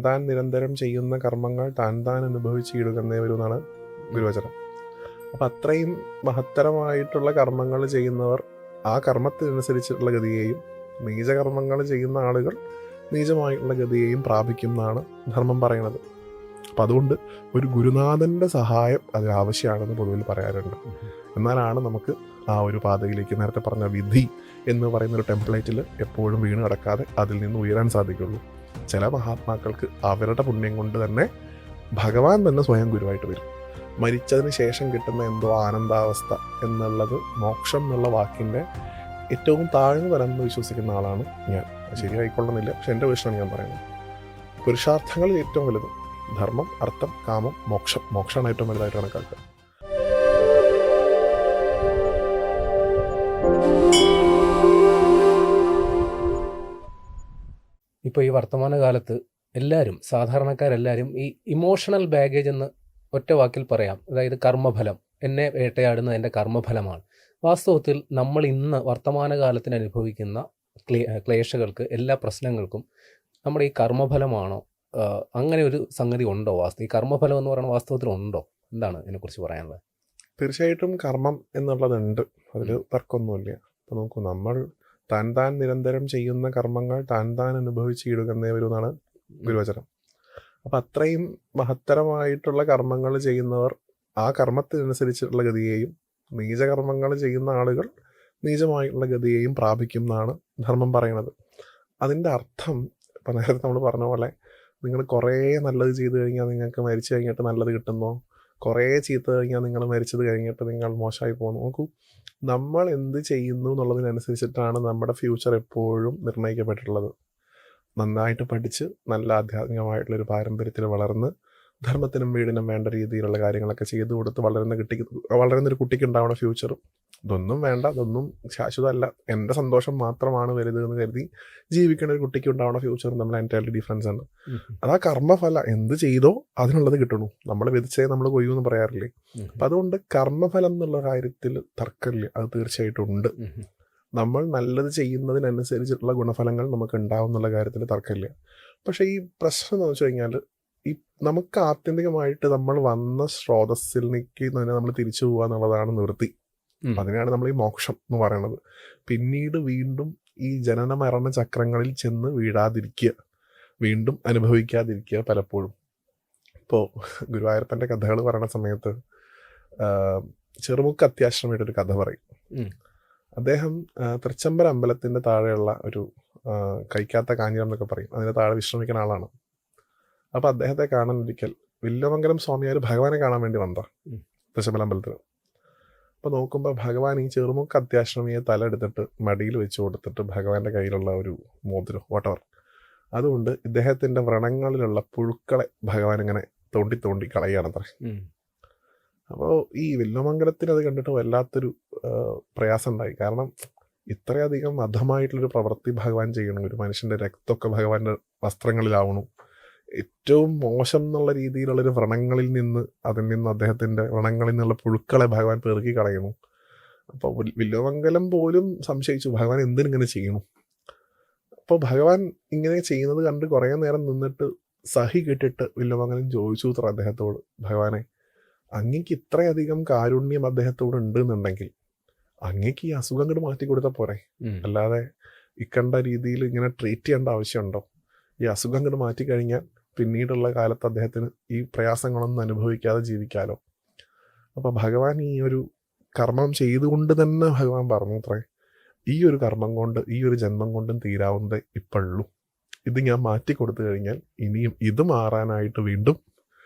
താൻ നിരന്തരം ചെയ്യുന്ന കർമ്മങ്ങൾ താൻ അനുഭവിച്ചിടുന്നേ വരും എന്നാണ് ഗുരുവചനം. അപ്പം അത്രയും മഹത്തരമായിട്ടുള്ള കർമ്മങ്ങൾ ചെയ്യുന്നവർ ആ കർമ്മത്തിനനുസരിച്ചിട്ടുള്ള ഗതിയെയും, നീചകർമ്മങ്ങൾ ചെയ്യുന്ന ആളുകൾ നീചമായിട്ടുള്ള ഗതിയെയും പ്രാപിക്കും എന്നാണ് ധർമ്മം പറയുന്നത്. അപ്പം അതുകൊണ്ട് ഒരു ഗുരുനാഥൻ്റെ സഹായം അതിന് ആവശ്യമാണെന്ന് പൊതുവിൽ പറയാറുണ്ട്. എന്നാലാണ് നമുക്ക് ആ ഒരു പാതയിലേക്ക് നേരത്തെ പറഞ്ഞ വിധി എന്ന് പറയുന്നൊരു ടെംപ്ലേറ്റിൽ എപ്പോഴും വീണ് കിടക്കാതെ അതിൽ നിന്ന് ഉയരാൻ സാധിക്കുള്ളൂ. ചില മഹാത്മാക്കൾക്ക് അവരുടെ പുണ്യം കൊണ്ട് തന്നെ ഭഗവാൻ തന്നെ സ്വയം ഗുരുവായിട്ട് വരും. മരിച്ചതിന് ശേഷം കിട്ടുന്ന എന്തോ ആനന്ദാവസ്ഥ എന്നുള്ളത് മോക്ഷം എന്നുള്ള വാക്കിൻ്റെ ഏറ്റവും താഴ്ന്നു വരണമെന്ന് വിശ്വസിക്കുന്ന ആളാണ് ഞാൻ. ശരിയായിക്കൊള്ളുന്നില്ല, പക്ഷെ എൻ്റെ വിഷയമാണ് ഞാൻ പറയുന്നത്. പുരുഷാർത്ഥങ്ങളിൽ ഏറ്റവും വലുത് ധർമ്മം, അർത്ഥം, കാമം, മോക്ഷം. മോക്ഷമാണ് ഏറ്റവും വലുതായിട്ട് കണക്കാക്കുക. ഇപ്പോൾ ഈ വർത്തമാനകാലത്ത് എല്ലാവരും, സാധാരണക്കാരെല്ലാവരും ഈ ഇമോഷണൽ ബാഗേജ് എന്ന് ഒറ്റ വാക്കിൽ പറയാം. അതായത് കർമ്മഫലം, എന്നെ വേട്ടയാടുന്നത് എൻ്റെ കർമ്മഫലമാണ്. വാസ്തവത്തിൽ നമ്മൾ ഇന്ന് വർത്തമാനകാലത്തിന് അനുഭവിക്കുന്ന ക്ലേശകൾക്ക്, എല്ലാ പ്രശ്നങ്ങൾക്കും നമ്മുടെ ഈ കർമ്മഫലമാണോ? അങ്ങനെ ഒരു സംഗതി ഉണ്ടോ? ഈ കർമ്മഫലം എന്ന് പറയുന്ന വാസ്തവത്തിൽ ഉണ്ടോ? എന്താണ് ഇതിനെക്കുറിച്ച് പറയാനുള്ളത്? തീർച്ചയായിട്ടും കർമ്മം എന്നുള്ളതുണ്ട്, അതിൽ തർക്കമൊന്നുമില്ല. അപ്പോൾ നോക്കൂ, നമ്മൾ താൻ നിരന്തരം ചെയ്യുന്ന കർമ്മങ്ങൾ താൻ അനുഭവിച്ചിടുന്നേ വരും എന്നാണ് ഗുരുവചനം. അപ്പം അത്രയും മഹത്തരമായിട്ടുള്ള കർമ്മങ്ങൾ ചെയ്യുന്നവർ ആ കർമ്മത്തിനനുസരിച്ചിട്ടുള്ള ഗതിയെയും, നീചകർമ്മങ്ങൾ ചെയ്യുന്ന ആളുകൾ നീചമായിട്ടുള്ള ഗതിയെയും പ്രാപിക്കും എന്നാണ് ധർമ്മം പറയുന്നത്. അതിൻ്റെ അർത്ഥം ഇപ്പം നേരത്തെ നമ്മൾ പറഞ്ഞ പോലെ, നിങ്ങൾ കുറേ നല്ലത് ചെയ്ത് കഴിഞ്ഞാൽ നിങ്ങൾക്ക് മരിച്ചു കഴിഞ്ഞിട്ട് നല്ലത് കിട്ടുന്നോ, കുറേ ചീത്ത കഴിഞ്ഞാൽ നിങ്ങൾ മരിച്ചത് കഴിഞ്ഞിട്ട് നിങ്ങൾ മോശമായി പോകുന്നു. നോക്കൂ, നമ്മൾ എന്ത് ചെയ്യുന്നു എന്നുള്ളതിനനുസരിച്ചിട്ടാണ് നമ്മുടെ ഫ്യൂച്ചർ എപ്പോഴും നിർണ്ണയിക്കപ്പെട്ടിട്ടുള്ളത്. നന്നായിട്ട് പഠിച്ച് നല്ല ആധ്യാത്മികമായിട്ടുള്ളൊരു പാരമ്പര്യത്തിൽ വളർന്ന് ധർമ്മത്തിനും വീടിനും വേണ്ട രീതിയിലുള്ള കാര്യങ്ങളൊക്കെ ചെയ്തു കൊടുത്ത് വളരുന്നൊരു കുട്ടിക്ക് ഉണ്ടാവുന്ന ഫ്യൂച്ചറും ഇതൊന്നും വേണ്ട, ഇതൊന്നും ശാശ്വതമല്ല, എൻ്റെ സന്തോഷം മാത്രമാണ് വലുത് എന്ന് കരുതി ജീവിക്കേണ്ട ഒരു കുട്ടിക്ക് ഉണ്ടാവുന്ന ഫ്യൂച്ചറും നമ്മൾ എൻറ്റയർലി ഡിഫറൻസ് ആണ്. അതാ കർമ്മഫല, എന്ത് ചെയ്തോ അതിനുള്ളത് കിട്ടണു. നമ്മൾ വിധിച്ചേ നമ്മൾ കൊയ്യൂന്ന് പറയാറില്ലേ? അപ്പം അതുകൊണ്ട് കർമ്മഫലം എന്നുള്ള കാര്യത്തിൽ തർക്കമില്ല, അത് തീർച്ചയായിട്ടും ഉണ്ട്. നമ്മൾ നല്ലത് ചെയ്യുന്നതിനനുസരിച്ചിട്ടുള്ള ഗുണഫലങ്ങൾ നമുക്ക് ഉണ്ടാവും എന്നുള്ള കാര്യത്തിൽ തർക്കമില്ല. പക്ഷേ ഈ പ്രശ്നം എന്ന് വെച്ച് കഴിഞ്ഞാൽ, ഈ നമുക്ക് ആത്യന്തികമായിട്ട് നമ്മൾ വന്ന സ്രോതസ്സിലേക്ക് തന്നെ നമ്മൾ തിരിച്ചു പോകുക എന്നുള്ളതാണ് നിവൃത്തി. അതിനാണ് നമ്മൾ ഈ മോക്ഷം എന്ന് പറയുന്നത്. പിന്നീട് വീണ്ടും ഈ ജനന മരണ ചക്രങ്ങളിൽ ചെന്ന് വീഴാതിരിക്കുക, വീണ്ടും അനുഭവിക്കാതിരിക്കുക പലപ്പോഴും. ഇപ്പോൾ ഗുരുവായൂരപ്പൻ്റെ കഥകൾ പറയുന്ന സമയത്ത് ചെറുമുക്ക് അത്യാശ്രമമായിട്ടൊരു കഥ പറയും. അദ്ദേഹം തൃച്ചംബര അമ്പലത്തിൻ്റെ താഴെയുള്ള ഒരു കഴിക്കാത്ത കാഞ്ഞിരം എന്നൊക്കെ പറയും, അതിൻ്റെ താഴെ വിശ്രമിക്കുന്ന ആളാണ്. അപ്പോൾ അദ്ദേഹത്തെ കാണാൻ ഒരിക്കൽ വില്വമംഗലം സ്വാമിയാർ ഭഗവാനെ കാണാൻ വേണ്ടി വന്നതാണ് തൃച്ചംബര അമ്പലത്തിൽ. അപ്പോൾ നോക്കുമ്പോൾ ഭഗവാൻ ഈ ചെറുമുക്ക് അത്യാശ്രമിയെ തലെടുത്തിട്ട് മടിയിൽ വെച്ച് കൊടുത്തിട്ട് ഭഗവാന്റെ കയ്യിലുള്ള ഒരു മോതിരം വാട്ടവർ, അതുകൊണ്ട് ഇദ്ദേഹത്തിൻ്റെ വ്രണങ്ങളിലുള്ള പുഴുക്കളെ ഭഗവാൻ ഇങ്ങനെ തോണ്ടി തോണ്ടി കളയുകയാണത്രേ. അപ്പോൾ ഈ വില്വമംഗലത്തിന് അത് കണ്ടിട്ട് വല്ലാത്തൊരു പ്രയാസം ഉണ്ടായി. കാരണം ഇത്രയധികം അധമായിട്ടുള്ളൊരു പ്രവൃത്തി ഭഗവാൻ ചെയ്യണം, ഒരു മനുഷ്യൻ്റെ രക്തമൊക്കെ ഭഗവാന്റെ വസ്ത്രങ്ങളിലാവണം, ഏറ്റവും മോശം എന്നുള്ള രീതിയിലുള്ളൊരു വ്രണങ്ങളിൽ നിന്ന്, അതിൽ നിന്ന് അദ്ദേഹത്തിൻ്റെ വ്രണങ്ങളിൽ നിന്നുള്ള പുഴുക്കളെ ഭഗവാൻ പെറുക്കി കളയണം. അപ്പോൾ വില്വമംഗലം പോലും സംശയിച്ചു, ഭഗവാൻ എന്തിനിങ്ങനെ ചെയ്യണം. അപ്പോൾ ഭഗവാൻ ഇങ്ങനെ ചെയ്യുന്നത് കണ്ട് കുറേ നേരം നിന്നിട്ട് സഹി കെട്ടിട്ട് വില്വമംഗലം ചോദിച്ചു അത്ര അദ്ദേഹത്തോട്, ഭഗവാനെ, അങ്ങേക്ക് ഇത്രയധികം കാരുണ്യം അദ്ദേഹത്തോട് ഉണ്ട് എന്നുണ്ടെങ്കിൽ അങ്ങേക്ക് ഈ അസുഖം അങ്ങോട്ട് മാറ്റി കൊടുത്താൽ പോരെ, അല്ലാതെ ഇക്കണ്ട രീതിയിൽ ഇങ്ങനെ ട്രീറ്റ് ചെയ്യേണ്ട ആവശ്യമുണ്ടോ? ഈ അസുഖം അങ്ങോട്ട് മാറ്റിക്കഴിഞ്ഞാൽ പിന്നീടുള്ള കാലത്ത് അദ്ദേഹത്തിന് ഈ പ്രയാസങ്ങളൊന്നും അനുഭവിക്കാതെ ജീവിക്കാലോ. അപ്പോൾ ഭഗവാൻ ഈ ഒരു കർമ്മം ചെയ്തുകൊണ്ട് തന്നെ ഭഗവാൻ പറഞ്ഞു അത്രേ, ഈ ഒരു കർമ്മം കൊണ്ട്, ഈ ഒരു ജന്മം കൊണ്ടും തീരാവുന്നതേ ഇപ്പോഴുള്ളൂ. ഇത് ഞാൻ മാറ്റി കൊടുത്തു കഴിഞ്ഞാൽ ഇനിയും ഇത് മാറാനായിട്ട് വീണ്ടും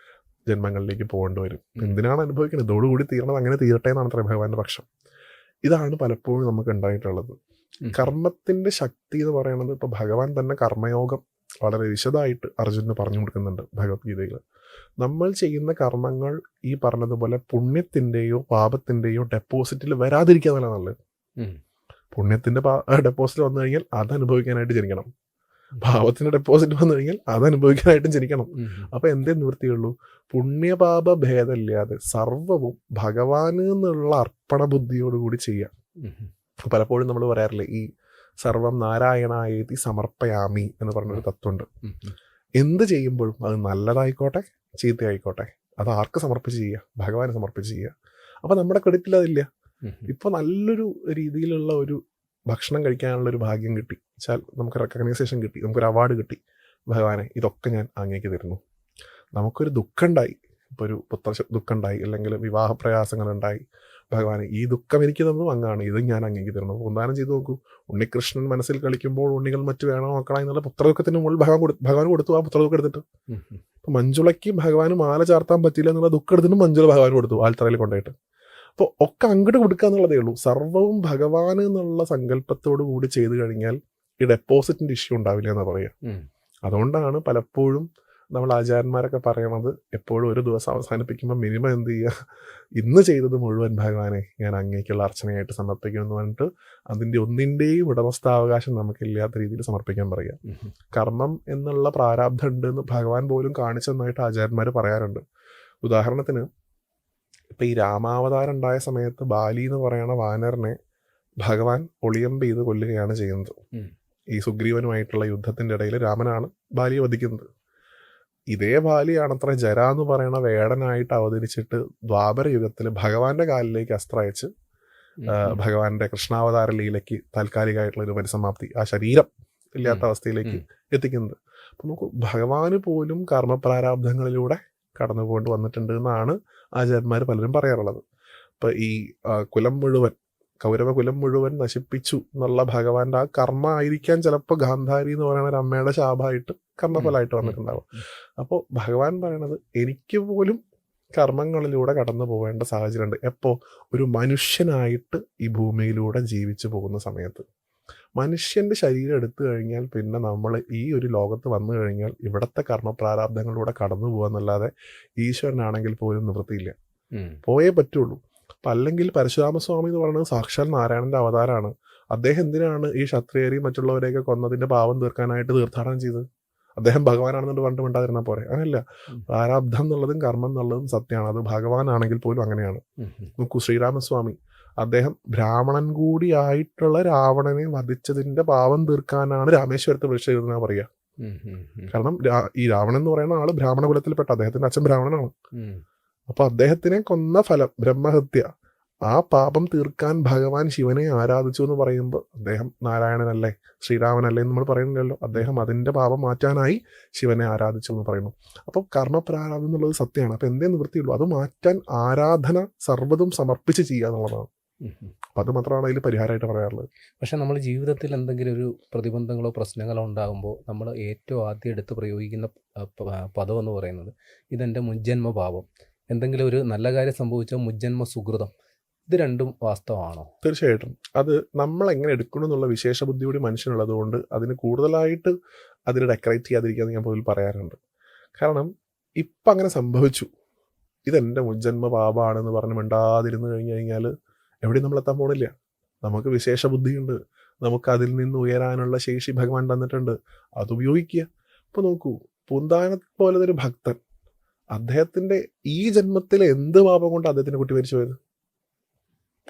ജന്മങ്ങളിലേക്ക് പോകേണ്ടി വരും. എന്തിനാണ് അനുഭവിക്കുന്നത്, ഇതോടുകൂടി തീരണം, അങ്ങനെ തീരട്ടെ എന്നാണ് അത്ര ഭഗവാന്റെ പക്ഷം. ഇതാണ് പലപ്പോഴും നമുക്ക് ഉണ്ടായിട്ടുള്ളത്. കർമ്മത്തിന്റെ ശക്തി എന്ന് പറയുന്നത്, ഇപ്പോൾ ഭഗവാൻ തന്നെ കർമ്മയോഗം വളരെ വിശദമായിട്ട് അർജുനന് പറഞ്ഞു കൊടുക്കുന്നുണ്ട് ഭഗവത്ഗീതയിൽ. നമ്മൾ ചെയ്യുന്ന കർമ്മങ്ങൾ ഈ പറഞ്ഞതുപോലെ പുണ്യത്തിൻ്റെയോ പാപത്തിൻ്റെയോ ഡെപ്പോസിറ്റിൽ വരാതിരിക്കുക എന്നല്ല നല്ലത്. പുണ്യത്തിൻ്റെ ഡെപ്പോസിറ്റ് വന്നു കഴിഞ്ഞാൽ അത് അനുഭവിക്കാനായിട്ട് ജനിക്കണം, പാപത്തിന്റെ ഡെപ്പോസിറ്റ് വന്നു കഴിഞ്ഞാൽ അത് അനുഭവിക്കാനായിട്ടും ജനിക്കണം. അപ്പൊ എന്തേ നിവൃത്തിയുള്ളൂ? പുണ്യപാപ ഭേദമില്ലാതെ സർവവും ഭഗവാന് എന്നുള്ള അർപ്പണ ബുദ്ധിയോടുകൂടി ചെയ്യാം. പലപ്പോഴും നമ്മൾ പറയാറില്ലേ, ഈ സർവം നാരായണായേതി സമർപ്പയാമി എന്ന് പറഞ്ഞൊരു തത്വമുണ്ട്. എന്ത് ചെയ്യുമ്പോഴും അത് നല്ലതായിക്കോട്ടെ ചീത്തയായിക്കോട്ടെ അത് ആർക്ക് സമർപ്പിച്ച് ചെയ്യുക? ഭഗവാന് സമർപ്പിച്ച് ചെയ്യുക. അപ്പോൾ നമ്മുടെ ക്രെഡിറ്റിൽ അതില്ല. ഇപ്പോൾ നല്ലൊരു രീതിയിലുള്ള ഒരു ഭക്ഷണം കഴിക്കാനുള്ളൊരു ഭാഗ്യം കിട്ടി വെച്ചാൽ നമുക്ക് റെക്കഗ്നൈസേഷൻ കിട്ടി, നമുക്കൊരു അവാർഡ് കിട്ടി. ഭഗവാനെ ഇതൊക്കെ ഞാൻ അങ്ങേക്ക് തരുന്നു. നമുക്കൊരു ദുഃഖമുണ്ടായി, ഇപ്പോൾ ഒരു ദുഃഖമുണ്ടായി അല്ലെങ്കിൽ വിവാഹ പ്രയാസങ്ങളുണ്ടായി, ഭഗവാനെ ഈ ദുഃഖം എനിക്ക് തന്നു അങ്ങാണ്, ഇത് ഞാൻ അങ്ങേക്ക് തരുന്നു. ഉദാഹരണം ചെയ്ത് നോക്കൂ, ഉണ്ണികൃഷ്ണൻ മനസ്സിൽ കളിക്കുമ്പോൾ ഉണ്ണികൾ മറ്റു വേണോ നോക്കണം എന്നുള്ള പുത്രദുഃഖത്തിന് മുകളിൽ ഭഗവാൻ കൊടുത്തു. ആ പുത്രദുഃഖം എടുത്തിട്ട് ഇപ്പം മഞ്ജുളയ്ക്ക് ഭഗവാന് മാല ചാർത്താൻ പറ്റില്ല എന്നുള്ള ദുഃഖം എടുത്തിട്ട് മഞ്ജുള ഭഗവാൻ കൊടുത്തു ആൽത്തറയിൽ കൊണ്ടുപോയിട്ട്. അപ്പോൾ ഒക്കെ അങ്ങോട്ട് കൊടുക്കുക എന്നുള്ളതേ ഉള്ളൂ. സർവ്വവും ഭഗവാൻ എന്നുള്ള സങ്കല്പത്തോടു കൂടി ചെയ്തു കഴിഞ്ഞാൽ ഈ ഡെപ്പോസിറ്റിൻ്റെ ഇഷ്യൂ ഉണ്ടാവില്ല എന്നാണ് പറയുക. അതുകൊണ്ടാണ് പലപ്പോഴും നമ്മൾ ആചാര്യന്മാരൊക്കെ പറയണത് എപ്പോഴും ഒരു ദിവസം അവസാനിപ്പിക്കുമ്പോൾ മിനിമം എന്ത് ചെയ്യുക, ഇന്ന് ചെയ്തത് മുഴുവൻ ഭഗവാനെ ഞാൻ അങ്ങേക്കുള്ള അർച്ചനയായിട്ട് സമർപ്പിക്കുമെന്ന് പറഞ്ഞിട്ട് അതിൻ്റെ ഒന്നിൻ്റെയും ഉടമസ്ഥാവകാശം നമുക്കില്ലാത്ത രീതിയിൽ സമർപ്പിക്കാൻ പറയുക. കർമ്മം എന്നുള്ള പ്രാരാബ്ധം ഉണ്ട് എന്ന് ഭഗവാൻ പോലും കാണിച്ചെന്നായിട്ട് ആചാര്യന്മാർ പറയാറുണ്ട്. ഉദാഹരണത്തിന് ഇപ്പം ഈ രാമാവതാരം ഉണ്ടായ സമയത്ത് ബാലി എന്ന് പറയുന്ന വാനറിനെ ഭഗവാൻ ഒളിയമ്പ് ചെയ്ത് കൊല്ലുകയാണ് ചെയ്യുന്നത്. ഈ സുഗ്രീവനുമായിട്ടുള്ള യുദ്ധത്തിൻ്റെ ഇടയിൽ രാമനാണ് ബാലിയെ വധിക്കുന്നത്. ഇതേ ബാലിയാണത്ര ജര എന്ന് പറയുന്ന വേടനായിട്ട് അവതരിച്ചിട്ട് ദ്വാപര യുഗത്തിൽ ഭഗവാന്റെ കാലിലേക്ക് അസ്ത്രം അയച്ച് ഭഗവാന്റെ കൃഷ്ണാവതാര ലീലയ്ക്ക് താൽക്കാലികമായിട്ടുള്ള ഒരു പരിസമാപ്തി, ആ ശരീരം ഇല്ലാത്ത അവസ്ഥയിലേക്ക് എത്തിക്കുന്നത്. അപ്പം നമുക്ക് ഭഗവാന് പോലും കർമ്മപ്രാരാബ്ധങ്ങളിലൂടെ കടന്നുകൊണ്ട് വന്നിട്ടുണ്ട് എന്നാണ് ആചാര്യന്മാർ പലരും പറയാറുള്ളത്. ഇപ്പം ഈ കൗരവ കുലം മുഴുവൻ നശിപ്പിച്ചു എന്നുള്ള ഭഗവാന്റെ ആ കർമ്മ ആയിരിക്കാൻ ചിലപ്പോൾ ഗാന്ധാരി എന്ന് പറയുന്ന ഒരു അമ്മയുടെ ശാപമായിട്ട് കർമ്മഫലമായിട്ട് വന്നിട്ടുണ്ടാവും. അപ്പോൾ ഭഗവാൻ പറയണത് എനിക്ക് പോലും കർമ്മങ്ങളിലൂടെ കടന്നു പോകേണ്ട സാഹചര്യമുണ്ട്. എപ്പോൾ? ഒരു മനുഷ്യനായിട്ട് ഈ ഭൂമിയിലൂടെ ജീവിച്ചു പോകുന്ന സമയത്ത്. മനുഷ്യൻ്റെ ശരീരം എടുത്തു കഴിഞ്ഞാൽ പിന്നെ നമ്മൾ ഈ ഒരു ലോകത്ത് വന്നു കഴിഞ്ഞാൽ ഇവിടുത്തെ കർമ്മപ്രാരാബ്ധങ്ങളിലൂടെ കടന്നു പോകാന്നല്ലാതെ ഈശ്വരനാണെങ്കിൽ പോലും നിവൃത്തിയില്ല, പോയേ പറ്റുള്ളൂ. അപ്പം അല്ലെങ്കിൽ പരശുരാമസ്വാമി എന്ന് പറയുന്നത് സാക്ഷാൽ നാരായണൻ്റെ അവതാരമാണ്. അദ്ദേഹം എന്തിനാണ് ഈ ക്ഷത്രിയരെയും മറ്റുള്ളവരെയൊക്കെ കൊന്നതിൻ്റെ പാവം തീർക്കാനായിട്ട് തീർത്ഥാടനം ചെയ്തത്? അദ്ദേഹം ഭഗവാനാണെന്നുകൊണ്ട് പണ്ട് മിണ്ടാതിരുന്നാൽ പോരെ? അങ്ങനെയല്ല. പ്രാരാബ്ധം എന്നുള്ളതും കർമ്മം എന്നുള്ളതും സത്യമാണ്. അത് ഭഗവാനാണെങ്കിൽ പോലും അങ്ങനെയാണ്. നോക്കൂ, ശ്രീരാമസ്വാമി അദ്ദേഹം ബ്രാഹ്മണൻ കൂടിയായിട്ടുള്ള രാവണനെ വധിച്ചതിൻ്റെ പാവം തീർക്കാനാണ് രാമേശ്വരത്ത് വിളിച്ചതെന്നാ പറയുക. കാരണം ഈ രാവണൻ എന്ന് പറയുന്ന ആള് ബ്രാഹ്മണ കുലത്തിൽപ്പെട്ട, അദ്ദേഹത്തിന്റെ അച്ഛൻ ബ്രാഹ്മണനാണ്. അപ്പൊ അദ്ദേഹത്തിനെ കൊന്ന ഫലം ബ്രഹ്മഹത്യ, ആ പാപം തീർക്കാൻ ഭഗവാൻ ശിവനെ ആരാധിച്ചു എന്ന് പറയുമ്പോൾ അദ്ദേഹം നാരായണനല്ലേ, ശ്രീരാമനല്ലേ എന്ന് നമ്മൾ പറയുന്നില്ലല്ലോ. അദ്ദേഹം അതിൻ്റെ പാപം മാറ്റാനായി ശിവനെ ആരാധിച്ചു എന്ന് പറയുന്നു. അപ്പോൾ കർമ്മപ്രാരാധന എന്നുള്ളത് സത്യമാണ്. അപ്പം എന്തേ നിവൃത്തിയുള്ളൂ? അത് മാറ്റാൻ ആരാധന സർവ്വതും സമർപ്പിച്ച് ചെയ്യുക എന്നുള്ളതാണ്. അപ്പം അത് മാത്രമാണ് അതിൽ പരിഹാരമായിട്ട് പറയാറുള്ളത്. പക്ഷെ നമ്മൾ ജീവിതത്തിൽ എന്തെങ്കിലും ഒരു പ്രതിബന്ധങ്ങളോ പ്രശ്നങ്ങളോ ഉണ്ടാകുമ്പോൾ നമ്മൾ ഏറ്റവും ആദ്യം എടുത്ത് പ്രയോഗിക്കുന്ന പദം എന്ന് പറയുന്നത് ഇതെൻ്റെ മുജ്ജന്മ പാപം, എന്തെങ്കിലും ഒരു നല്ല കാര്യം സംഭവിച്ച മുജ്ജന്മ സുകൃതം. ഇത് രണ്ടും വാസ്തവമാണോ? തീർച്ചയായിട്ടും. അത് നമ്മൾ എങ്ങനെ എടുക്കണം എന്നുള്ള വിശേഷ ബുദ്ധി കൂടി മനുഷ്യനുള്ളത് കൊണ്ട് അതിന് കൂടുതലായിട്ട് അതിൽ ഡെക്കറേറ്റ് ചെയ്യാതിരിക്കാന്ന് ഞാൻ പോലും പറയാറുണ്ട്. കാരണം ഇപ്പം അങ്ങനെ സംഭവിച്ചു, ഇതെൻ്റെ മുജ്ജന്മ പാപമാണെന്ന് പറഞ്ഞ് മിണ്ടാതിരുന്ന് കഴിഞ്ഞാൽ എവിടെയും നമ്മളെത്താൻ പോണില്ല. നമുക്ക് വിശേഷ ബുദ്ധിയുണ്ട്, നമുക്ക് അതിൽ നിന്ന് ഉയരാനുള്ള ശേഷി ഭഗവാൻ തന്നിട്ടുണ്ട്, അത് ഉപയോഗിക്കുക. ഇപ്പോൾ നോക്കൂ, പൂന്താനത്തെ പോലത്തെ ഒരു ഭക്തൻ, അദ്ദേഹത്തിൻ്റെ ഈ ജന്മത്തിലെ എന്ത് പാപം കൊണ്ട് അദ്ദേഹത്തിൻ്റെ കുട്ടി മരിച്ചു പോയത്?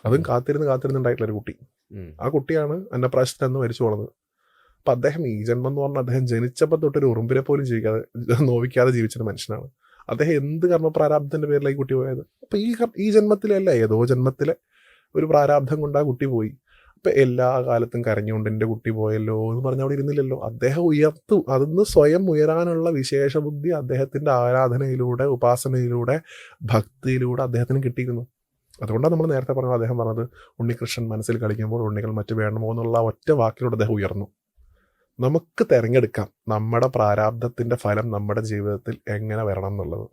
അതും കാത്തിരുന്നുണ്ടായിട്ടുള്ളൊരു കുട്ടി. ആ കുട്ടിയാണ് അന്നപ്രാശത്തിൽ നിന്ന് മരിച്ചു പോണത്. അപ്പം അദ്ദേഹം ഈ ജന്മം എന്ന് പറഞ്ഞാൽ അദ്ദേഹം ജനിച്ചപ്പോൾ തൊട്ടൊരു ഉറുമ്പിനെ പോലും നോവിക്കാതെ ജീവിച്ചൊരു മനുഷ്യനാണ്. അദ്ദേഹം എന്ത് കർമ്മപ്രാരാബ്ധത്തിൻ്റെ പേരിലേക്ക് കുട്ടി പോയത്? അപ്പം ഈ ജന്മത്തിലല്ല, ഏതോ ജന്മത്തിലെ ഒരു പ്രാരാബ്ധം കൊണ്ട് ആ കുട്ടി പോയി. അപ്പം എല്ലാ കാലത്തും കരഞ്ഞുകൊണ്ട് എൻ്റെ കുട്ടി പോയല്ലോ എന്ന് പറഞ്ഞ് അവിടെ ഇരുന്നില്ലല്ലോ. അദ്ദേഹം ഉയർത്തു, അതിന്ന് സ്വയം ഉയരാനുള്ള വിശേഷ ബുദ്ധി അദ്ദേഹത്തിൻ്റെ ആരാധനയിലൂടെ, ഉപാസനയിലൂടെ, ഭക്തിയിലൂടെ അദ്ദേഹത്തിന് കിട്ടിയിരുന്നു. അതുകൊണ്ടാണ് നമ്മൾ നേരത്തെ പറഞ്ഞത്, അദ്ദേഹം പറഞ്ഞത് ഉണ്ണികൃഷ്ണൻ മനസ്സിൽ കളിക്കുമ്പോൾ ഉണ്ണികൾ മറ്റു വേണമോ എന്നുള്ള ഒറ്റ വാക്കിലൂടെ അദ്ദേഹം ഉയർന്നു. നമുക്ക് തിരഞ്ഞെടുക്കാം നമ്മുടെ പ്രാരാബ്ധത്തിൻ്റെ ഫലം നമ്മുടെ ജീവിതത്തിൽ എങ്ങനെ വരണം എന്നുള്ളത്.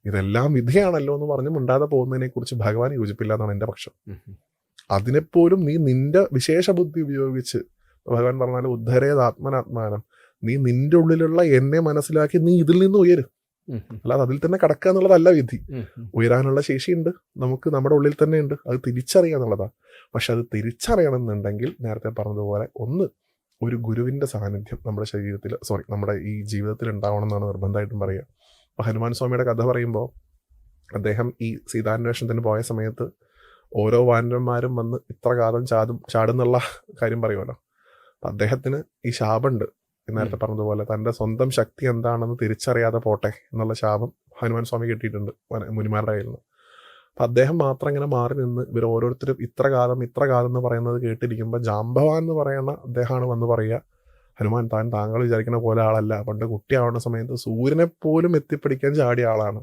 ഇതെല്ലാം വിധിയാണല്ലോ എന്ന് പറഞ്ഞ് മുണ്ടാതെ പോകുന്നതിനെ കുറിച്ച് ഭഗവാൻ യോജിപ്പില്ല എന്നാണ് എൻ്റെ പക്ഷം. അതിനെപ്പോലും നീ നിന്റെ വിശേഷ ബുദ്ധി ഉപയോഗിച്ച്, ഭഗവാൻ പറഞ്ഞാൽ ഉദ്ധരേത് ആത്മനാത്മാനം, നീ നിന്റെ ഉള്ളിലുള്ള എന്നെ മനസ്സിലാക്കി നീ ഇതിൽ നിന്ന് ഉയരും. അല്ലാതെ അതിൽ തന്നെ കിടക്കുക എന്നുള്ളതല്ല വിധി. ഉയരാനുള്ള ശേഷിയുണ്ട് നമുക്ക്, നമ്മുടെ ഉള്ളിൽ തന്നെ ഉണ്ട്. അത് തിരിച്ചറിയുക എന്നുള്ളതാണ്. പക്ഷെ അത് തിരിച്ചറിയണമെന്നുണ്ടെങ്കിൽ നേരത്തെ പറഞ്ഞതുപോലെ ഒരു ഗുരുവിൻ്റെ സാന്നിധ്യം നമ്മുടെ ശരീരത്തിൽ, നമ്മുടെ ഈ ജീവിതത്തിൽ ഉണ്ടാവണം എന്നാണ് നിർബന്ധമായിട്ടും പറയുക. അപ്പോൾ ഹനുമാൻ സ്വാമിയുടെ കഥ പറയുമ്പോൾ അദ്ദേഹം ഈ സീതാന്വേഷണത്തിന് പോയ സമയത്ത് ഓരോ വാനരന്മാരും വന്ന് ഇത്ര കാലം ചാടുന്നുള്ള കാര്യം പറയുമല്ലോ. അപ്പം അദ്ദേഹത്തിന് ഈ ശാപമുണ്ട്, നേരത്തെ പറഞ്ഞതുപോലെ തൻ്റെ സ്വന്തം ശക്തി എന്താണെന്ന് തിരിച്ചറിയാതെ പോട്ടെ എന്നുള്ള ശാപം ഹനുമാൻ സ്വാമി കിട്ടിയിട്ടുണ്ട് മുനിമാരുടെ കയ്യിൽ നിന്ന്. അപ്പം അദ്ദേഹം മാത്രം ഇങ്ങനെ മാറി നിന്ന് ഇവർ ഓരോരുത്തരും ഇത്ര കാലം എന്ന് പറയുന്നത് കേട്ടിരിക്കുമ്പോൾ ജാംബവാൻ എന്ന് പറയുന്ന അദ്ദേഹമാണ് വന്ന് പറയുക, ഹനുമാൻ താങ്കൾ വിചാരിക്കുന്ന പോലെ ആളല്ല, പണ്ട് കുട്ടിയാവുന്ന സമയത്ത് സൂര്യനെ പോലും എത്തിപ്പിടിക്കാൻ ചാടിയ ആളാണ്,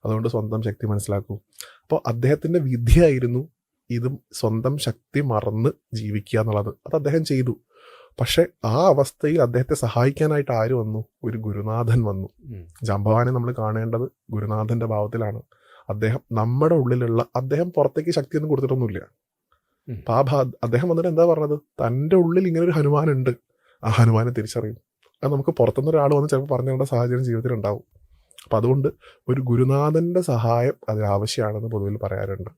അതുകൊണ്ട് സ്വന്തം ശക്തി മനസ്സിലാക്കൂ. അപ്പോൾ അദ്ദേഹത്തിൻ്റെ വിധിയായിരുന്നു ഇതും സ്വന്തം ശക്തി മറന്ന് ജീവിക്കുക എന്നുള്ളത്. അത് അദ്ദേഹം ചെയ്തു. പക്ഷെ ആ അവസ്ഥയിൽ അദ്ദേഹത്തെ സഹായിക്കാനായിട്ട് ആര് വന്നു? ഒരു ഗുരുനാഥൻ വന്നു. ജാംബവാനെ നമ്മൾ കാണേണ്ടത് ഗുരുനാഥന്റെ ഭാവത്തിലാണ്. അദ്ദേഹം നമ്മുടെ ഉള്ളിലുള്ള, അദ്ദേഹം പുറത്തേക്ക് ശക്തിയൊന്നും കൊടുത്തിട്ടൊന്നുമില്ല. അപ്പൊ അദ്ദേഹം വന്നിട്ട് എന്താ പറഞ്ഞത്? തൻ്റെ ഉള്ളിൽ ഇങ്ങനെ ഒരു ഹനുമാനുണ്ട്, ആ ഹനുമാനെ തിരിച്ചറിയും. അത് നമുക്ക് പുറത്തുനിന്ന് ഒരാൾ വന്ന് ചിലപ്പോൾ പറഞ്ഞുകൊണ്ട സാഹചര്യം ജീവിതത്തിൽ ഉണ്ടാവും. അപ്പം അതുകൊണ്ട് ഒരു ഗുരുനാഥൻ്റെ സഹായം അതിന് ആവശ്യമാണെന്ന് പൊതുവിൽ പറയാറുണ്ട്.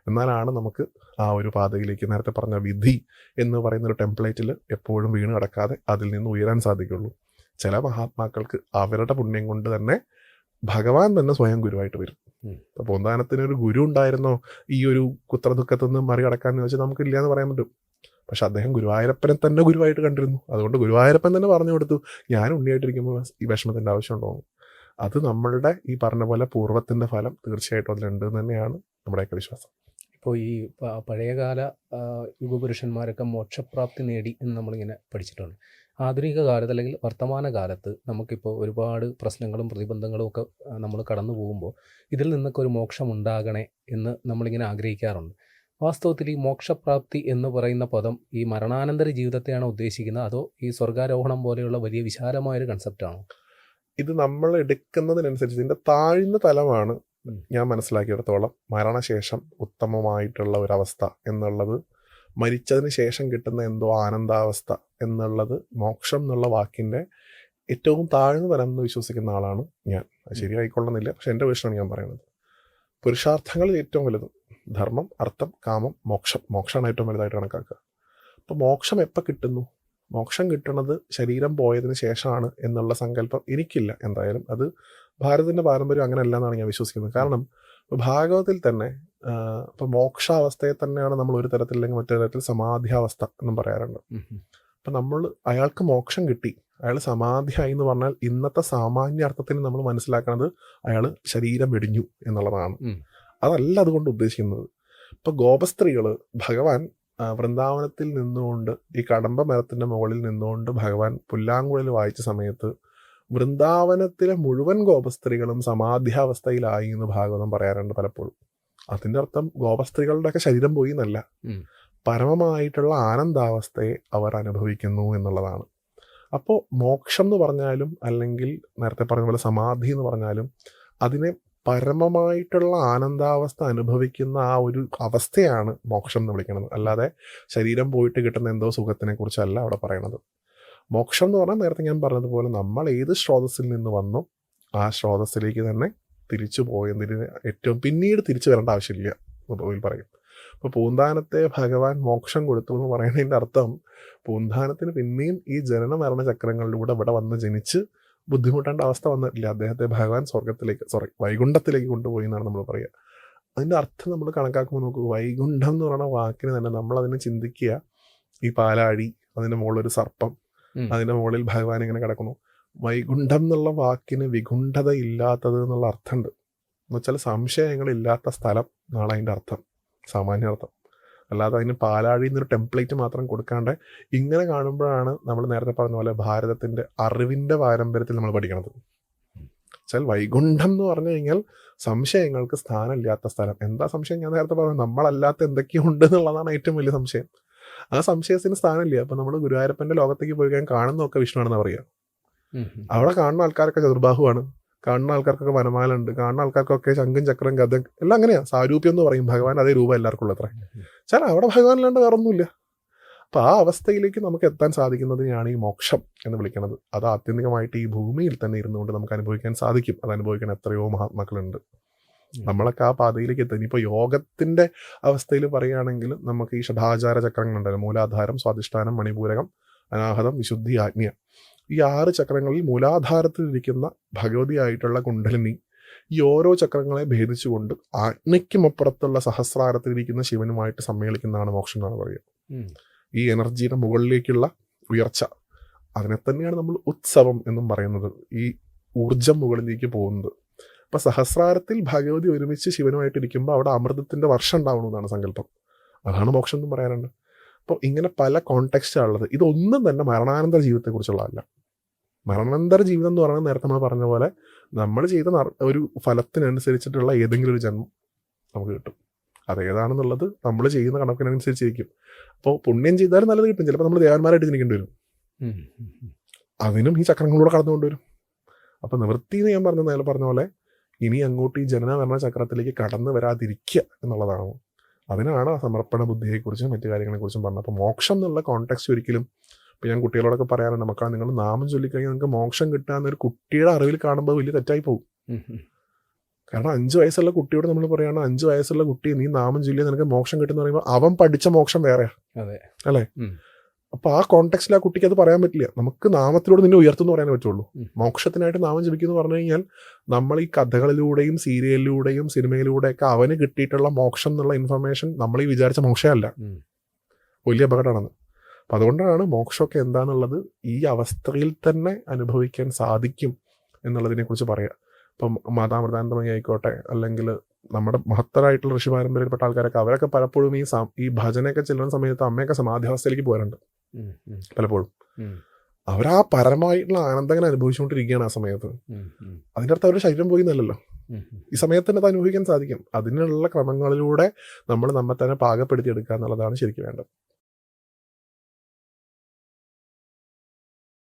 എന്നാലാണ് നമുക്ക് ആ ഒരു പാതയിലേക്ക് നേരത്തെ പറഞ്ഞ വിധി എന്ന് പറയുന്ന ഒരു ടെംപ്ലേറ്റിൽ എപ്പോഴും വീണ് കിടക്കാതെ അതിൽ നിന്ന് ഉയരാൻ സാധിക്കുള്ളൂ. ചില മഹാത്മാക്കൾക്ക് അവരുടെ പുണ്യം കൊണ്ട് തന്നെ ഭഗവാൻ തന്നെ സ്വയം ഗുരുവായിട്ട് വരും. അപ്പോൾ പൂന്താനത്തിന് ഒരു ഗുരു ഉണ്ടായിരുന്നോ ഈ ഒരു കുത്രദുഃഖത്തിൽ നിന്ന് മറികടക്കാന്ന് വെച്ചാൽ നമുക്കില്ല എന്ന് പറയാൻ പറ്റും. പക്ഷെ അദ്ദേഹം ഗുരുവായൂരപ്പനെ തന്നെ ഗുരുവായിട്ട് കണ്ടിരുന്നു. അതുകൊണ്ട് ഗുരുവായൂരപ്പൻ തന്നെ പറഞ്ഞു കൊടുത്തു, ഞാൻ ഉണ്ണിയായിട്ടിരിക്കുമ്പോൾ ഈ വിഷമത്തിൻ്റെ ആവശ്യമുണ്ടോ? അത് നമ്മളുടെ ഈ പറഞ്ഞ പോലെ പൂർവ്വത്തിൻ്റെ ഫലം തീർച്ചയായിട്ടും അതിലുണ്ട് എന്ന് തന്നെയാണ് നമ്മുടെയൊക്കെ വിശ്വാസം. ഇപ്പോൾ ഈ പഴയകാല യുഗപുരുഷന്മാരൊക്കെ മോക്ഷപ്രാപ്തി നേടി എന്ന് നമ്മളിങ്ങനെ പഠിച്ചിട്ടുണ്ട്. ആധുനിക കാലത്ത് അല്ലെങ്കിൽ വർത്തമാന കാലത്ത് നമുക്കിപ്പോൾ ഒരുപാട് പ്രശ്നങ്ങളും പ്രതിബന്ധങ്ങളും ഒക്കെ നമ്മൾ കടന്നു പോകുമ്പോൾ ഇതിൽ നിന്നൊക്കെ ഒരു മോക്ഷം ഉണ്ടാകണേ എന്ന് നമ്മളിങ്ങനെ ആഗ്രഹിക്കാറുണ്ട്. വാസ്തവത്തിൽ ഈ മോക്ഷപ്രാപ്തി എന്ന് പറയുന്ന പദം ഈ മരണാനന്തര ജീവിതത്തെയാണോ ഉദ്ദേശിക്കുന്നത്, അതോ ഈ സ്വർഗാരോഹണം പോലെയുള്ള വലിയ വിശാലമായൊരു കൺസെപ്റ്റാണോ? ഇത് നമ്മൾ എടുക്കുന്നതിനനുസരിച്ച് ഇതിൻ്റെ താഴ്ന്ന തലമാണ് ഞാൻ മനസ്സിലാക്കിയിടത്തോളം മരണശേഷം ഉത്തമമായിട്ടുള്ള ഒരവസ്ഥ എന്നുള്ളത്, മരിച്ചതിന് ശേഷം കിട്ടുന്ന എന്തോ ആനന്ദാവസ്ഥ എന്നുള്ളത് മോക്ഷം എന്നുള്ള വാക്കിൻ്റെ ഏറ്റവും താഴ്ന്ന തലം എന്ന് വിശ്വസിക്കുന്ന ആളാണ് ഞാൻ. അത് ശരിയായിക്കൊള്ളുന്നില്ല, പക്ഷെ എൻ്റെ വിഷയമാണ് ഞാൻ പറയുന്നത്. പുരുഷാർത്ഥങ്ങളിൽ ഏറ്റവും വലുത് ധർമ്മം, അർത്ഥം, കാമം, മോക്ഷമാണ് ഏറ്റവും വലുതായിട്ട് കണക്കാക്കുക. അപ്പോൾ മോക്ഷം എപ്പോൾ കിട്ടുന്നു? മോക്ഷം കിട്ടുന്നത് ശരീരം പോയതിന് ശേഷമാണ് എന്നുള്ള സങ്കല്പം എനിക്കില്ല. എന്തായാലും അത് ഭാരതത്തിൻ്റെ പാരമ്പര്യം അങ്ങനെയല്ല എന്നാണ് ഞാൻ വിശ്വസിക്കുന്നത്. കാരണം ഭാഗവതത്തിൽ തന്നെ ഇപ്പം മോക്ഷാവസ്ഥയെ തന്നെയാണ് നമ്മൾ ഒരു തരത്തിൽ അല്ലെങ്കിൽ മറ്റൊരു തരത്തിൽ സമാധിയാവസ്ഥ എന്നും പറയാറുണ്ട്. അപ്പം അയാൾക്ക് മോക്ഷം കിട്ടി, അയാൾ സമാധിയായി എന്ന് പറഞ്ഞാൽ ഇന്നത്തെ സാമാന്യ അർത്ഥത്തിന് നമ്മൾ മനസ്സിലാക്കുന്നത് അയാൾ ശരീരം വെടിഞ്ഞു എന്നുള്ളതാണ്. അതല്ല അതുകൊണ്ട് ഉദ്ദേശിക്കുന്നത്. ഇപ്പം ഗോപസ്ത്രീകൾ ഭഗവാൻ വൃന്ദാവനത്തിൽ നിന്നുകൊണ്ട് ഈ കടമ്പ മരത്തിൻ്റെ മുകളിൽ നിന്നുകൊണ്ട് ഭഗവാൻ പുല്ലാങ്കുഴൽ വായിച്ച സമയത്ത് വൃന്ദാവനത്തിലെ മുഴുവൻ ഗോപസ്ത്രീകളും സമാധ്യാവസ്ഥയിലായി എന്ന് ഭാഗവതം പറയാറുണ്ട് പലപ്പോഴും. അതിൻ്റെ അർത്ഥം ഗോപസ്ത്രീകളുടെയൊക്കെ ശരീരം പോയി എന്നല്ല, പരമമായിട്ടുള്ള ആനന്ദാവസ്ഥയെ അവർ അനുഭവിക്കുന്നു എന്നുള്ളതാണ്. അപ്പോൾ മോക്ഷം എന്ന് പറഞ്ഞാലും അല്ലെങ്കിൽ നേരത്തെ പറഞ്ഞ പോലെ സമാധി എന്ന് പറഞ്ഞാലും അതിനെ പരമമായിട്ടുള്ള ആനന്ദാവസ്ഥ അനുഭവിക്കുന്ന ആ ഒരു അവസ്ഥയാണ് മോക്ഷം എന്ന് വിളിക്കുന്നത്. അല്ലാതെ ശരീരം പോയിട്ട് കിട്ടുന്ന എന്തോ സുഖത്തിനെ കുറിച്ചല്ല അവിടെ പറയണത്. മോക്ഷം എന്ന് പറഞ്ഞാൽ നേരത്തെ ഞാൻ പറഞ്ഞതുപോലെ നമ്മൾ ഏത് സ്രോതസ്സിൽ നിന്ന് വന്നോ ആ സ്രോതസ്സിലേക്ക് തന്നെ തിരിച്ചു പോയതിന് ഏറ്റവും പിന്നീട് തിരിച്ചു വരേണ്ട ആവശ്യമില്ല എന്ന് പറയും. അപ്പോൾ പൂന്താനത്തെ ഭഗവാൻ മോക്ഷം കൊടുത്തു എന്ന് പറയുന്നതിൻ്റെ അർത്ഥം പൂന്താനത്തിന് പിന്നെയും ഈ ജനന മരണ ചക്രങ്ങളിലൂടെ ഇവിടെ വന്ന് ജനിച്ച് ബുദ്ധിമുട്ടേണ്ട അവസ്ഥ വന്നിട്ടില്ല. അദ്ദേഹത്തെ ഭഗവാൻ വൈകുണ്ഠത്തിലേക്ക് കൊണ്ടുപോയി എന്നാണ് നമ്മൾ പറയുക. അതിൻ്റെ അർത്ഥം നമ്മൾ കണക്കാക്കുമ്പോൾ നോക്കൂ, വൈകുണ്ഠം എന്ന് പറയുന്ന വാക്കിന് തന്നെ നമ്മളതിനെ ചിന്തിക്കുക, ഈ പാലാഴി, അതിൻ്റെ മുകളിലൊരു സർപ്പം, അതിൻ്റെ മുകളിൽ ഭഗവാൻ ഇങ്ങനെ കിടക്കുന്നു. വൈകുണ്ഠം എന്നുള്ള വാക്കിന് വികുണ്ഠത ഇല്ലാത്തത് എന്നുള്ള അർത്ഥമുണ്ട്. എന്ന് വെച്ചാൽ സംശയങ്ങളില്ലാത്ത സ്ഥലം എന്നാണ് അതിൻ്റെ അർത്ഥം, സാമാന്യാർത്ഥം. അല്ലാതെ അതിന് പാലാഴി എന്നൊരു ടെംപ്ലേറ്റ് മാത്രം കൊടുക്കാണ്ട് ഇങ്ങനെ കാണുമ്പോഴാണ് നമ്മൾ നേരത്തെ പറഞ്ഞ പോലെ ഭാരതത്തിൻ്റെ അറിവിൻ്റെ പാരമ്പര്യത്തിൽ നമ്മൾ പഠിക്കണത്. വെച്ചാൽ വൈകുണ്ഠം എന്ന് പറഞ്ഞു കഴിഞ്ഞാൽ സംശയങ്ങൾക്ക് സ്ഥാനമില്ലാത്ത സ്ഥലം. എന്താ സംശയം? ഞാൻ നേരത്തെ പറഞ്ഞു, നമ്മളല്ലാത്ത എന്തൊക്കെയുണ്ട് എന്നുള്ളതാണ് ഏറ്റവും വലിയ സംശയം. ആ സംശയത്തിന് സ്ഥാനമില്ല. അപ്പം നമ്മൾ ഗുരുവായൂരപ്പൻ്റെ ലോകത്തേക്ക് പോയി കഴിഞ്ഞാൽ കാണുന്നതൊക്കെ വിഷ്ണുവാണെന്ന് പറയുക. അവിടെ കാണുന്ന ആൾക്കാരൊക്കെ ചതുർബാഹുവാണ്, കാണുന്ന ആൾക്കാർക്കൊക്കെ വനമാല ഉണ്ട്, കാണുന്ന ആൾക്കാർക്കൊക്കെ ശംഖും ചക്രം ഗദം എല്ലാം അങ്ങനെയാണ്. സാരൂപ്യം എന്ന് പറയും, ഭഗവാൻ അതേ രൂപം എല്ലാവർക്കും ഉള്ളത്ര. വെച്ചാൽ അവിടെ ഭഗവാൻ അല്ലാണ്ട് വേറെ ഒന്നുമില്ല. അപ്പം ആ അവസ്ഥയിലേക്ക് നമുക്ക് എത്താൻ സാധിക്കുന്നതിനെയാണ് ഈ മോക്ഷം എന്ന് വിളിക്കുന്നത്. അത് ആത്യന്തികമായിട്ട് ഈ ഭൂമിയിൽ തന്നെ ഇരുന്നുകൊണ്ട് നമുക്ക് അനുഭവിക്കാൻ സാധിക്കും. അത് അനുഭവിക്കാൻ എത്രയോ മഹാത്മാക്കളുണ്ട്. നമ്മളൊക്കെ ആ പാതയിലേക്ക് എത്തും. ഇനിയിപ്പോൾ യോഗത്തിൻ്റെ അവസ്ഥയിൽ പറയുകയാണെങ്കിൽ നമുക്ക് ഈ ഷഡാചാര ചക്രങ്ങളുണ്ടല്ലോ, മൂലാധാരം, സ്വാധിഷ്ഠാനം, മണിപൂരകം, അനാഹതം, വിശുദ്ധി, ആജ്ഞ. ഈ 6 ചക്രങ്ങളിൽ മൂലാധാരത്തിലിരിക്കുന്ന ഭഗവതിയായിട്ടുള്ള കുണ്ഡലിനി ഈ ഓരോ ചക്രങ്ങളെ ഭേദിച്ചുകൊണ്ട് ആജ്ഞയ്ക്കുമപ്പുറത്തുള്ള സഹസ്രാരത്തിലിരിക്കുന്ന ശിവനുമായിട്ട് സമ്മേളിക്കുന്നതാണ് മോക്ഷം എന്നാണ് പറയുക. ഈ എനർജിയുടെ മുകളിലേക്കുള്ള ഉയർച്ച, അതിനെ തന്നെയാണ് നമ്മൾ ഉത്സവം എന്നും പറയുന്നത്, ഈ ഊർജം മുകളിലേക്ക് പോകുന്നത്. അപ്പം സഹസ്രാരത്തിൽ ഭഗവതി ഒരുമിച്ച് ശിവനുമായിട്ടിരിക്കുമ്പോൾ അവിടെ അമൃതത്തിൻ്റെ വർഷം ഉണ്ടാവണമെന്നാണ് സങ്കല്പം. അതാണ് മോക്ഷം എന്നും പറയാനുണ്ട്. അപ്പോൾ ഇങ്ങനെ പല കോണ്ടെക്സ്റ്റാണ് ഉള്ളത്. ഇതൊന്നും തന്നെ മരണാനന്തര ജീവിതത്തെക്കുറിച്ചുള്ളതല്ല. മരണാനന്തര ജീവിതം എന്ന് പറയുന്നത് നേരത്തെ നമ്മൾ പറഞ്ഞ പോലെ നമ്മൾ ചെയ്ത ഒരു ഫലത്തിനനുസരിച്ചിട്ടുള്ള ഏതെങ്കിലും ഒരു ജന്മം നമുക്ക് കിട്ടും. അതേതാണെന്നുള്ളത് നമ്മൾ ചെയ്യുന്ന കണക്കിനനുസരിച്ചിരിക്കും. അപ്പോൾ പുണ്യം ചെയ്താലും നല്ലത് കിട്ടും. ചിലപ്പോൾ നമ്മൾ ദേവന്മാരായിട്ട് ജനിക്കേണ്ടി വരും. അതിനും ഈ ചക്രങ്ങളിലൂടെ കടന്നുകൊണ്ടുവരും. അപ്പോൾ നിവൃത്തി എന്ന് ഞാൻ പറഞ്ഞ പോലെ ഇനി അങ്ങോട്ട് ഈ ജനന മരണ ചക്രത്തിലേക്ക് കടന്നു വരാതിരിക്കുക എന്നുള്ളതാണ്. അതിനാണ് ആ സമർപ്പണ ബുദ്ധിയെക്കുറിച്ചും മറ്റു കാര്യങ്ങളെക്കുറിച്ചും പറഞ്ഞത്. അപ്പോൾ മോക്ഷം എന്നുള്ള കോണ്ടെക്സ്റ്റ് ഒരിക്കലും, ഇപ്പോൾ ഞാൻ കുട്ടികളോടൊക്കെ പറയാറുണ്ട്, മക്കളെ നിങ്ങൾ നാമം ചൊല്ലിക്കഴിഞ്ഞാൽ നിങ്ങൾക്ക് മോക്ഷം കിട്ടുക എന്നൊരു കുട്ടിയുടെ അറിവിൽ കാണുമ്പോൾ വലിയ തെറ്റായി പോകും. കാരണം 5 വയസ്സുള്ള കുട്ടിയോട് നമ്മൾ പറയുകയാണ്, 5 വയസ്സുള്ള കുട്ടി നീ നാമം ചൊല്ലിയാൽ നിനക്ക് മോക്ഷം കിട്ടുമെന്ന് പറയുമ്പോൾ അവൻ പഠിച്ച മോക്ഷം വേറെയാ, അല്ലേ? അപ്പോൾ ആ കോണ്ടെക്സ്റ്റിൽ ആ കുട്ടിക്ക് അത് പറയാൻ പറ്റില്ല. നമുക്ക് നാമത്തിലൂടെ നിന്നെ ഉയർത്തുമെന്ന് പറയാനേ പറ്റുള്ളൂ. മോക്ഷത്തിനായിട്ട് നാമം ജപിക്കുന്നു പറഞ്ഞു കഴിഞ്ഞാൽ നമ്മൾ ഈ കഥകളിലൂടെയും സീരിയലിലൂടെയും സിനിമയിലൂടെയൊക്കെ അവന് കിട്ടിയിട്ടുള്ള മോക്ഷം എന്നുള്ള ഇൻഫർമേഷൻ നമ്മൾ ഈ വിചാരിച്ച മോക്ഷമല്ല, വലിയ അപകടമാണെന്ന്. അപ്പം അതുകൊണ്ടാണ് മോക്ഷമൊക്കെ എന്താണെന്നുള്ളത് ഈ അവസ്ഥയിൽ തന്നെ അനുഭവിക്കാൻ സാധിക്കും എന്നുള്ളതിനെക്കുറിച്ച് പറയുക. ഇപ്പം മാതാമൃതാനന്ദമയി ആയിക്കോട്ടെ, അല്ലെങ്കിൽ നമ്മുടെ മഹത്തരായിട്ടുള്ള ഋഷി പാരമ്പര്യപ്പെട്ട ആൾക്കാരൊക്കെ, അവരൊക്കെ പലപ്പോഴും ഈ ഭജനയൊക്കെ ചെല്ലുന്ന സമയത്ത് അമ്മയൊക്കെ സമാധിവസ്ഥയിലേക്ക് പോകാറുണ്ട് പലപ്പോഴും. അവരാ പരമായിട്ടുള്ള ആനന്ദം അങ്ങനെ അനുഭവിച്ചുകൊണ്ടിരിക്കുകയാണ് ആ സമയത്ത്. അതിൻ്റെ അർത്ഥം അവരുടെ ശരീരം പോയി എന്നല്ലല്ലോ, ഈ സമയത്ത് തന്നെ അത് അനുഭവിക്കാൻ സാധിക്കും. അതിനുള്ള ക്രമങ്ങളിലൂടെ നമ്മൾ നമ്മെ തന്നെ പാകപ്പെടുത്തി എടുക്കുക എന്നുള്ളതാണ് ശരിക്കും വേണ്ടത്.